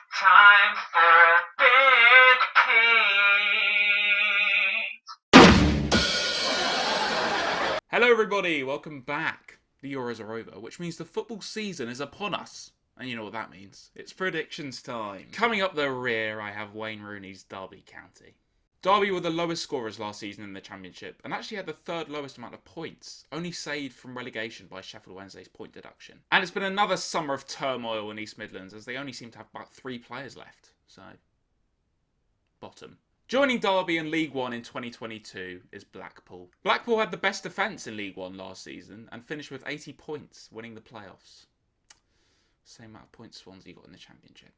Time for Big Pete. Hello everybody, welcome back. The Euros are over, which means the football season is upon us. And you know what that means. It's predictions time. Coming up the rear, I have Wayne Rooney's Derby County. Derby were the lowest scorers last season in the Championship and actually had the third lowest amount of points, only saved from relegation by Sheffield Wednesday's point deduction. And it's been another summer of turmoil in East Midlands as they only seem to have about 3 players left. So, bottom. Joining Derby in League One in 2022 is Blackpool. Blackpool had the best defence in League One last season and finished with 80 points, winning the playoffs. Same amount of points Swansea got in the Championship.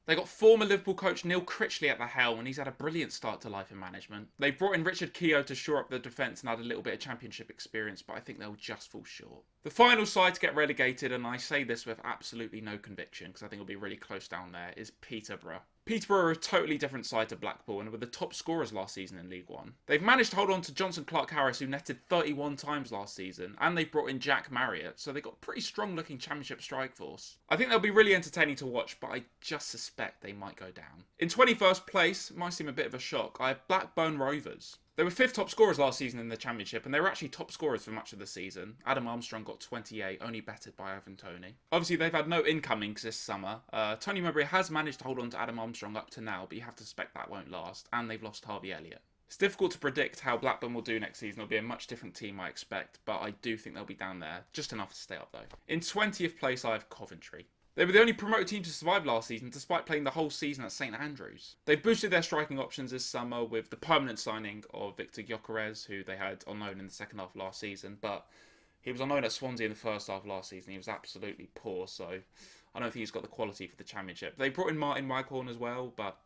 They got former Liverpool coach Neil Critchley at the helm, and he's had a brilliant start to life in management. They've brought in Richard Keogh to shore up the defence and add a little bit of Championship experience, but I think they'll just fall short. The final side to get relegated, and I say this with absolutely no conviction because I think it'll be really close down there, is Peterborough. Peterborough are a totally different side to Blackpool and were the top scorers last season in League One. They've managed to hold on to Johnson Clark-Harris, who netted 31 times last season, and they've brought in Jack Marriott, so they've got a pretty strong looking Championship strike force. I think they'll be really entertaining to watch, but I just suspect they might go down. In 21st place, it might seem a bit of a shock, I have Blackburn Rovers. They were 5th top scorers last season in the Championship, and they were actually top scorers for much of the season. Adam Armstrong got 28, only bettered by Ivan Toney. Obviously, they've had no incomings this summer. Tony Mowbray has managed to hold on to Adam Armstrong up to now, but you have to suspect that won't last, and they've lost Harvey Elliott. It's difficult to predict how Blackburn will do next season. It'll be a much different team, I expect, but I do think they'll be down there. Just enough to stay up, though. In 20th place, I have Coventry. They were the only promoted team to survive last season, despite playing the whole season at St Andrews. They've boosted their striking options this summer with the permanent signing of Victor Gyökeres, who they had on loan in the second half last season, but he was on loan at Swansea in the first half last season. He was absolutely poor, so I don't think he's got the quality for the Championship. They brought in Martin Waghorn as well, but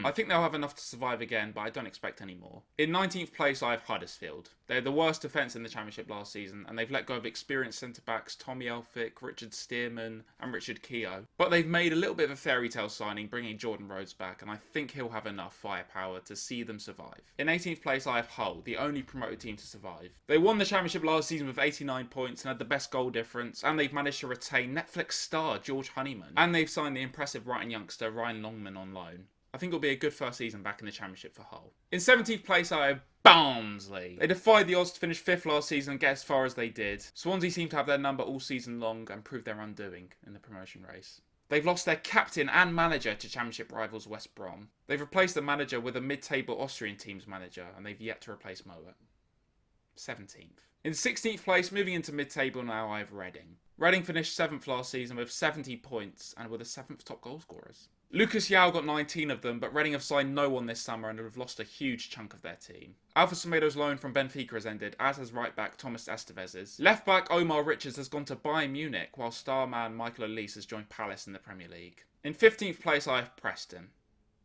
I think they'll have enough to survive again, but I don't expect any more. In 19th place, I have Huddersfield. They're the worst defence in the Championship last season, and they've let go of experienced centre-backs Tommy Elphick, Richard Stearman and Richard Keogh. But they've made a little bit of a fairy tale signing, bringing Jordan Rhodes back, and I think he'll have enough firepower to see them survive. In 18th place, I have Hull, the only promoted team to survive. They won the Championship last season with 89 points and had the best goal difference, and they've managed to retain Netflix star George Honeyman. And they've signed the impressive Brighton youngster Ryan Longman on loan. I think it'll be a good first season back in the Championship for Hull. In 17th place, I have Barnsley. They defied the odds to finish 5th last season and get as far as they did. Swansea seem to have their number all season long and prove their undoing in the promotion race. They've lost their captain and manager to Championship rivals West Brom. They've replaced the manager with a mid-table Austrian team's manager, and they've yet to replace Moet. 17th. In 16th place, moving into mid-table now, I have Reading. Reading finished 7th last season with 70 points and were the 7th top goal scorers. Lucas Yao got 19 of them, but Reading have signed no one this summer and have lost a huge chunk of their team. Alpha Semedo's loan from Benfica has ended, as has right-back Thomas Estevez's. Left-back Omar Richards has gone to Bayern Munich, while star man Michael Elise has joined Palace in the Premier League. In 15th place, I have Preston.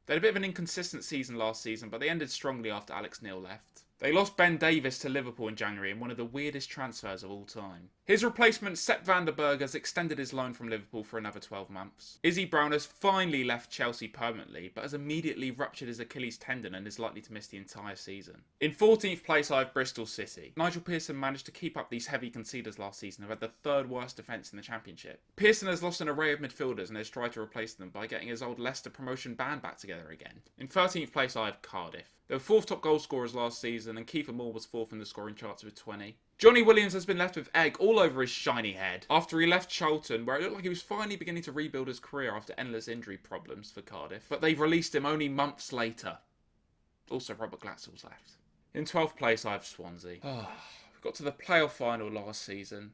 They had a bit of an inconsistent season last season, but they ended strongly after Alex Neil left. They lost Ben Davis to Liverpool in January in one of the weirdest transfers of all time. His replacement, Sepp van der Berg, has extended his loan from Liverpool for another 12 months. Izzy Brown has finally left Chelsea permanently, but has immediately ruptured his Achilles tendon and is likely to miss the entire season. In 14th place, I have Bristol City. Nigel Pearson managed to keep up these heavy conceders last season and had the 3rd worst defence in the Championship. Pearson has lost an array of midfielders and has tried to replace them by getting his old Leicester promotion band back together again. In 13th place, I have Cardiff. They were 4th top goal scorers last season, and Kiefer Moore was 4th in the scoring charts with 20. Johnny Williams has been left with egg all over his shiny head after he left Charlton, where it looked like he was finally beginning to rebuild his career after endless injury problems for Cardiff. But they've released him only months later. Also, Robert Glatzel's left. In 12th place, I have Swansea. We got to the playoff final last season.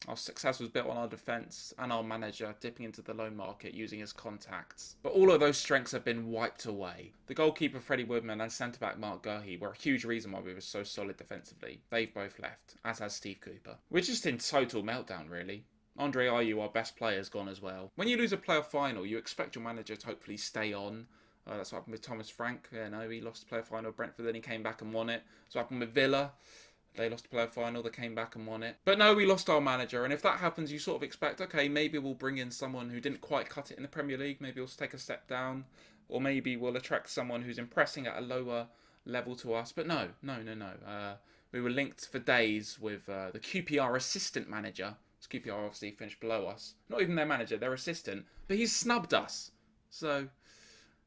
Our success was built on our defence and our manager dipping into the loan market using his contacts. But all of those strengths have been wiped away. The goalkeeper Freddie Woodman and centre-back Mark Gurhey were a huge reason why we were so solid defensively. They've both left, as has Steve Cooper. We're just in total meltdown, really. Andre Ayew, our best player, is gone as well. When you lose a playoff final, you expect your manager to hopefully stay on. That's what happened with Thomas Frank. He lost the playoff final at Brentford, then he came back and won it. That's what happened with Villa. They lost the playoff final, they came back and won it. But no, we lost our manager, and if that happens, you sort of expect, okay, maybe we'll bring in someone who didn't quite cut it in the Premier League, maybe we'll take a step down, or maybe we'll attract someone who's impressing at a lower level to us. But no. We were linked for days with the QPR assistant manager, QPR obviously finished below us. Not even their manager, their assistant. But he's snubbed us. So,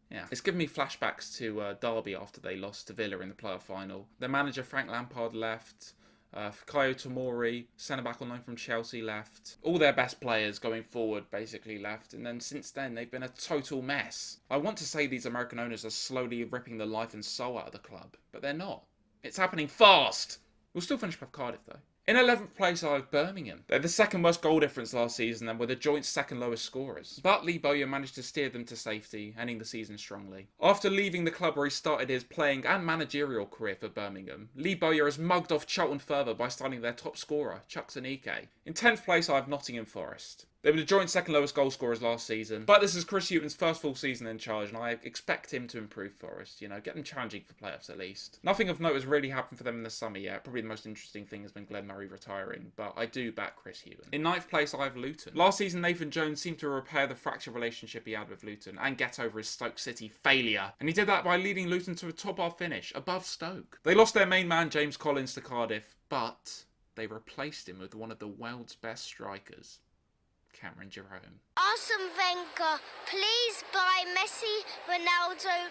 yeah. It's given me flashbacks to Derby after they lost to Villa in the playoff final. Their manager, Frank Lampard, left. Fikayo Tomori, centre-back on loan from Chelsea, left. All their best players going forward basically left. And then since then, they've been a total mess. I want to say these American owners are slowly ripping the life and soul out of the club. But they're not. It's happening fast. We'll still finish above Cardiff, though. In 11th place, I have Birmingham. They're the second worst goal difference last season and were the joint second lowest scorers. But Lee Bowyer managed to steer them to safety, ending the season strongly. After leaving the club where he started his playing and managerial career for Birmingham, Lee Bowyer has mugged off Charlton further by starting their top scorer, Chuck Zanike. In 10th place, I have Nottingham Forest. They were the joint second lowest goal scorers last season. But this is Chris Hughton's first full season in charge, and I expect him to improve Forest. You know, get them challenging for playoffs at least. Nothing of note has really happened for them in the summer yet. Probably the most interesting thing has been Glenn Murray retiring, but I do back Chris Hughton. In 9th place, I have Luton. Last season, Nathan Jones seemed to repair the fractured relationship he had with Luton and get over his Stoke City failure. And he did that by leading Luton to a top half finish, above Stoke. They lost their main man, James Collins, to Cardiff, but they replaced him with one of the world's best strikers, Cameron Jerome. Arsene Wenger, please buy Messi, Ronaldo,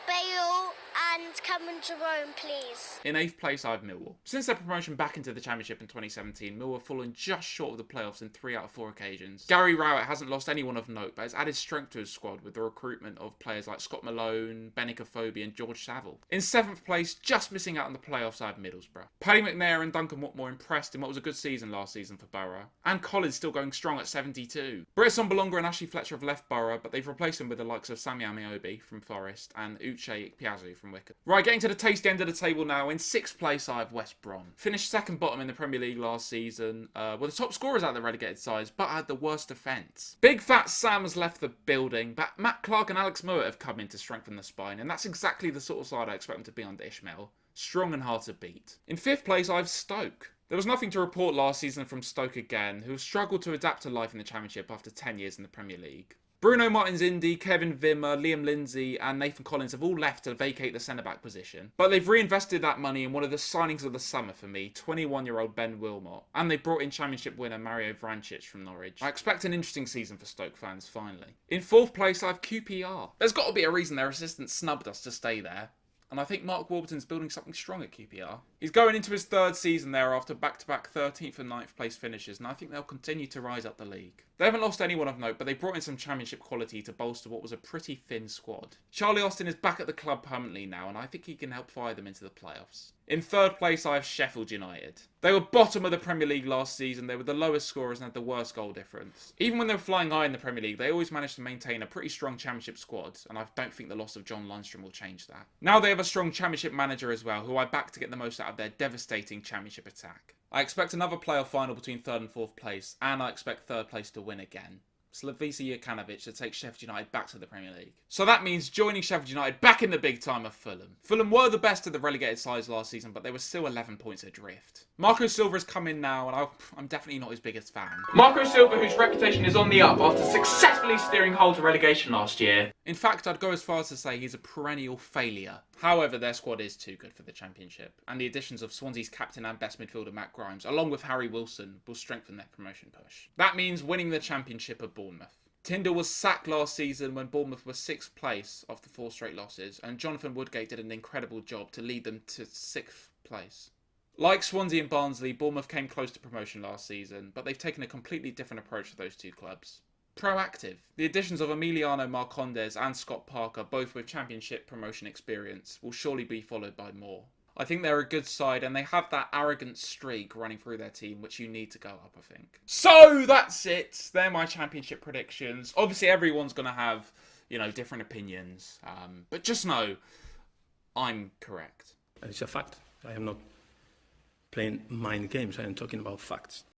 Bale and Cameron Jerome, please. In 8th place, I have Millwall. Since their promotion back into the Championship in 2017, Millwall have fallen just short of the playoffs in 3 out of 4 occasions. Gary Rowett hasn't lost anyone of note, but has added strength to his squad with the recruitment of players like Scott Malone, Benik Afobe and George Saville. In 7th place, just missing out on the playoffs, I have Middlesbrough. Paddy McNair and Duncan Watmore impressed in what was a good season last season for Borough. And Collins still going strong at 72. Britt Sonbalonga and Ashley Fletcher have left Borough, but they've replaced him with the likes of Sami Amiobi from Forest and Uche Ikpeazu from Wycombe. Right, getting to the tasty end of the table now. In 6th place, I have West Brom. Finished second bottom in the Premier League last season. Were the top scorers out of the relegated sides, but had the worst defence. Big Fat Sam has left the building, but Matt Clark and Alex Mowat have come in to strengthen the spine, and that's exactly the sort of side I expect them to be under Ishmael. Strong and hard to beat. In 5th place, I have Stoke. There was nothing to report last season from Stoke again, who have struggled to adapt to life in the Championship after 10 years in the Premier League. Bruno Martins-Indy, Kevin Wimmer, Liam Lindsay and Nathan Collins have all left to vacate the centre-back position. But they've reinvested that money in one of the signings of the summer for me, 21-year-old Ben Wilmot. And they brought in Championship winner Mario Vrancic from Norwich. I expect an interesting season for Stoke fans, finally. In 4th place, I have QPR. There's got to be a reason their assistant snubbed us to stay there. And I think Mark Warburton's building something strong at QPR. He's going into his 3rd season there after back-to-back 13th and 9th place finishes, and I think they'll continue to rise up the league. They haven't lost anyone of note, but they brought in some Championship quality to bolster what was a pretty thin squad. Charlie Austin is back at the club permanently now, and I think he can help fire them into the playoffs. In 3rd place, I have Sheffield United. They were bottom of the Premier League last season. They were the lowest scorers and had the worst goal difference. Even when they were flying high in the Premier League, they always managed to maintain a pretty strong Championship squad, and I don't think the loss of John Lundstrom will change that. Now they have a strong Championship manager as well, who I back to get the most out of their devastating Championship attack. I expect another playoff final between 3rd and 4th place, and I expect 3rd place to win again. Slavisa Jokanovic to take Sheffield United back to the Premier League. So that means joining Sheffield United back in the big time of Fulham. Fulham were the best of the relegated sides last season, but they were still 11 points adrift. Marco Silva has come in now, and I'm definitely not his biggest fan. Marco Silva, whose reputation is on the up after successfully steering Hull to relegation last year. In fact, I'd go as far as to say he's a perennial failure. However, their squad is too good for the Championship, and the additions of Swansea's captain and best midfielder Matt Grimes, along with Harry Wilson, will strengthen their promotion push. That means winning the Championship at Bournemouth. Tyndall was sacked last season when Bournemouth were 6th place after 4 straight losses, and Jonathan Woodgate did an incredible job to lead them to 6th place. Like Swansea and Barnsley, Bournemouth came close to promotion last season, but they've taken a completely different approach to those two clubs. Proactive. The additions of Emiliano Marcondes and Scott Parker, both with Championship promotion experience, will surely be followed by more. I think they're a good side, and they have that arrogant streak running through their team, which you need to go up, I think. So, that's it. They're my Championship predictions. Obviously, everyone's going to have, different opinions. But just know, I'm correct. It's a fact. I am not playing mind games. I am talking about facts.